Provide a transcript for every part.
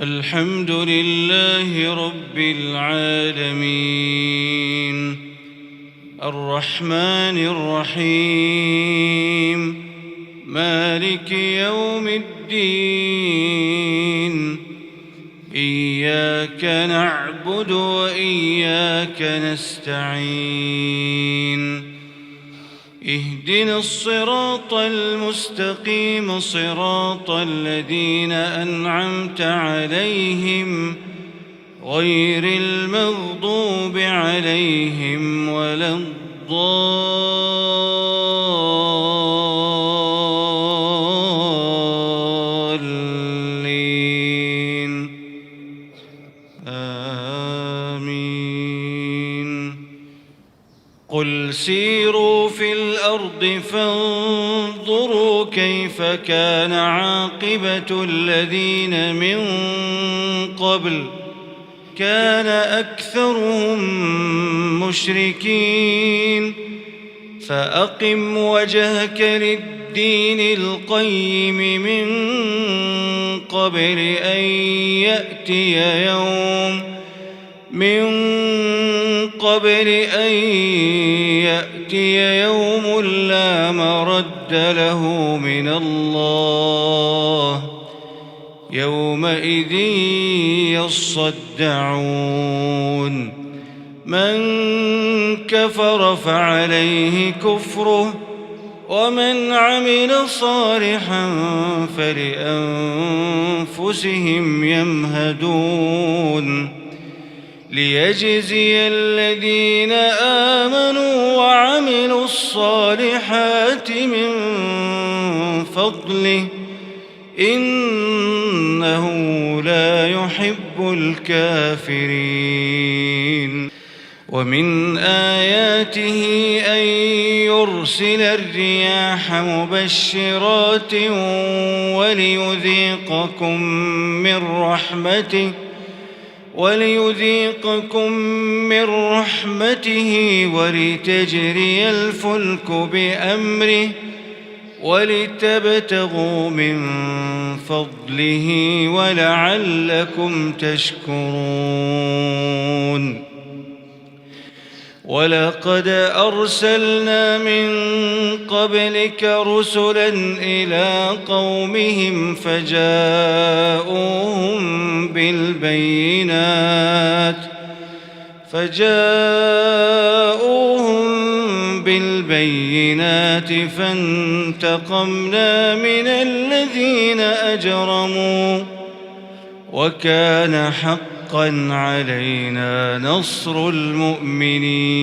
الحمد لله رب العالمين الرحمن الرحيم مالك يوم الدين إياك نعبد وإياك نستعين اهدنا الصراط المستقيم صراط الذين أنعمت عليهم غير المغضوب عليهم ولا الضالين آمين. قل سيروا في الأرض فانظروا كيف كان عاقبة الذين من قبل كان أكثرهم مشركين فأقم وجهك للدين القيم من قبل أن يأتي يوم لا مرد له من الله يومئذ يصدعون من كفر فعليه كفره ومن عمل صالحا فلأنفسهم يمهدون ليجزي الذين آمنوا وعملوا الصالحات من فضله إنه لا يحب الكافرين. ومن آياته أن يرسل الرياح مبشرات وليذيقكم من رحمته ولتجري الفلك بأمره ولتبتغوا من فضله ولعلكم تشكرون. ولقد أرسلنا من قبلك رسلا إلى قومهم فجاءوهم بالبينات فانتقمنا من الذين أجرموا وكان حقا علينا نصر المؤمنين.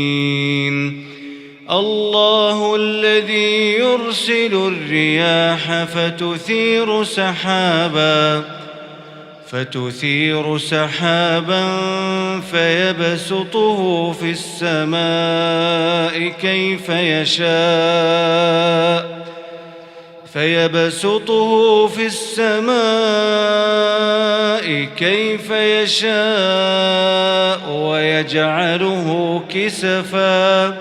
الله الذي يرسل الرياح فتثير سحابا فيبسطه في السماء كيف يشاء ويجعله كسفا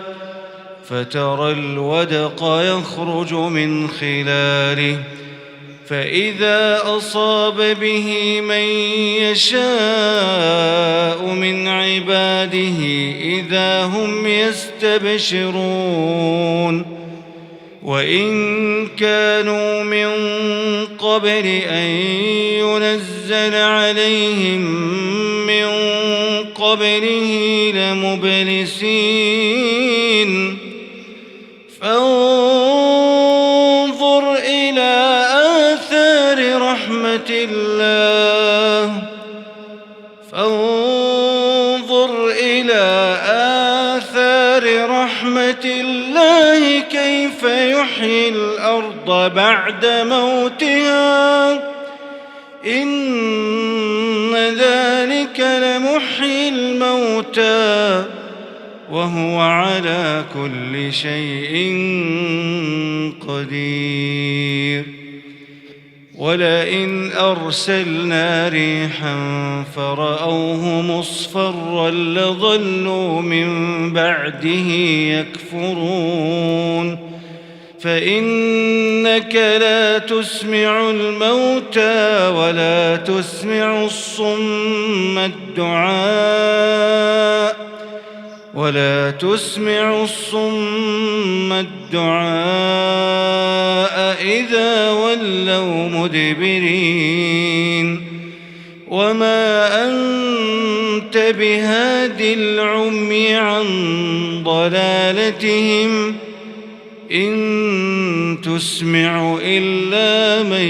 فترى الودق يخرج من خلاله فإذا أصاب به من يشاء من عباده إذا هم يستبشرون. وإن كانوا من قبل أن ينزل عليهم من قبله لمبلسين فانظر إلى آثار رحمة الله كيف يحيي الأرض بعد موتها إن ذلك لمحيي الموتى وهو على كل شيء قدير. ولئن أرسلنا ريحا فرأوه مصفرا لظلوا من بعده يكفرون فإنك لا تسمع الموتى ولا تسمع الصم الدعاء إذا ولوا مدبرين وما أنت بهاد العمي عن ضلالتهم إن تسمع إلا من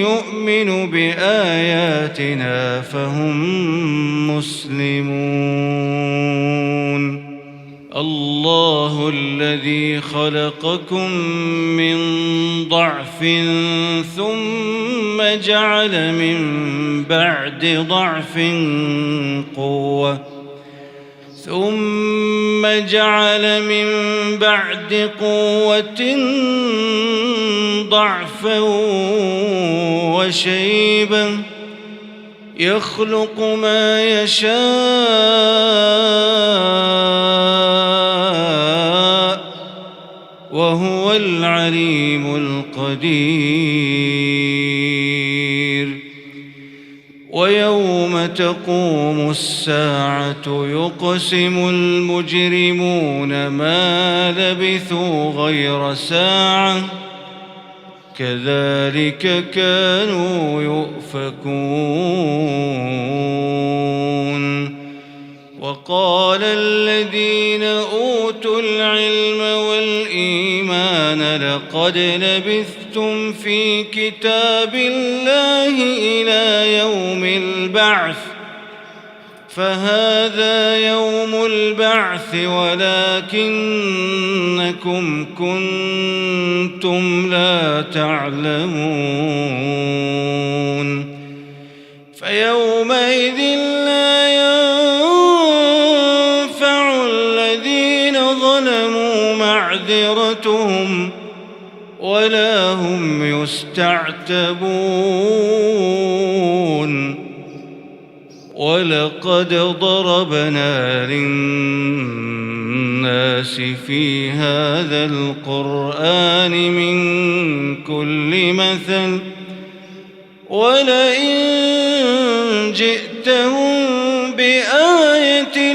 يؤمن بآياتنا فهم مسلمون الله الذي خلقكم من ضعف ثم جعل من بعد ضعف قوة ضعفا وشيبا يخلق ما يشاء وهو العليم القدير ويوم تقوم الساعة يقسم المجرمون ما لبثوا غير ساعة كذلك كانوا يؤفكون وقال الذين أوتوا العلم والإيمان لقد لبثتم في كتاب الله إلى يوم البعث فهذا يوم البعث ولكنكم كنتم لا تعلمون فيومئذ لا ينفع الذين ظلموا معذرتهم ولا هم يستعتبون ولقد ضربنا للناس في هذا القرآن من كل مثل ولئن جئتهم بآية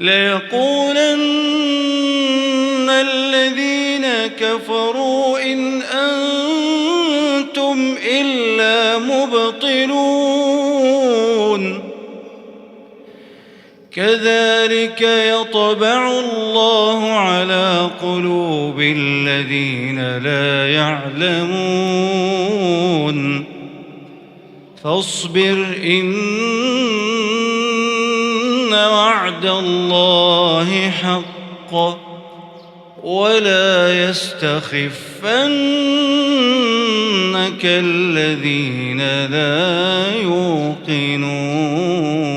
ليقولن الذين كفروا إن أنتم إلا مبطلون كذلك يطبع الله على قلوب الذين لا يعلمون فاصبر إن وعد الله حق ولا يستخفنك الذين لا يوقنون